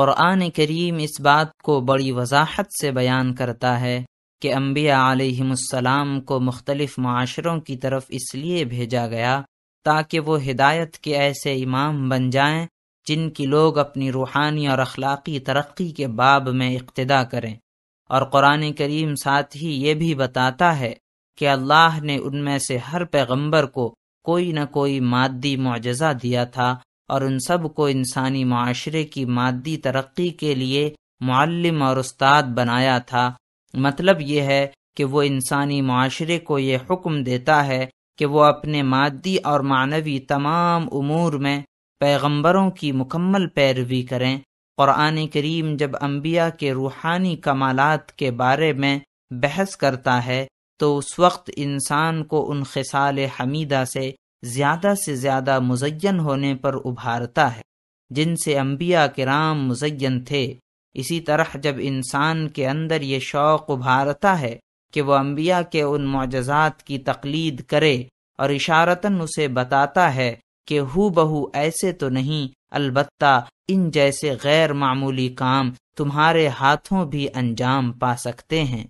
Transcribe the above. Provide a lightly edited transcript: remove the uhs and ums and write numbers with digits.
قرآن کریم اس بات کو بڑی وضاحت سے بیان کرتا ہے کہ انبیاء علیہم السلام کو مختلف معاشروں کی طرف اس لیے بھیجا گیا تاکہ وہ ہدایت کے ایسے امام بن جائیں جن کی لوگ اپنی روحانی اور اخلاقی ترقی کے باب میں اقتدا کریں۔ اور قرآن کریم ساتھ ہی یہ بھی بتاتا ہے کہ اللہ نے ان میں سے ہر پیغمبر کو کوئی نہ کوئی مادی معجزہ دیا تھا اور ان سب کو انسانی معاشرے کی مادی ترقی کے لیے معلم اور استاد بنایا تھا۔ مطلب یہ ہے کہ وہ انسانی معاشرے کو یہ حکم دیتا ہے کہ وہ اپنے مادی اور معنوی تمام امور میں پیغمبروں کی مکمل پیروی کریں۔ قرآن کریم جب انبیاء کے روحانی کمالات کے بارے میں بحث کرتا ہے تو اس وقت انسان کو ان خصال حمیدہ سے زیادہ مزین ہونے پر ابھارتا ہے جن سے انبیاء کرام مزین تھے۔ اسی طرح جب انسان کے اندر یہ شوق ابھارتا ہے کہ وہ انبیاء کے ان معجزات کی تقلید کرے اور اشارتاً اسے بتاتا ہے کہ ہو بہو ایسے تو نہیں، البتہ ان جیسے غیر معمولی کام تمہارے ہاتھوں بھی انجام پا سکتے ہیں۔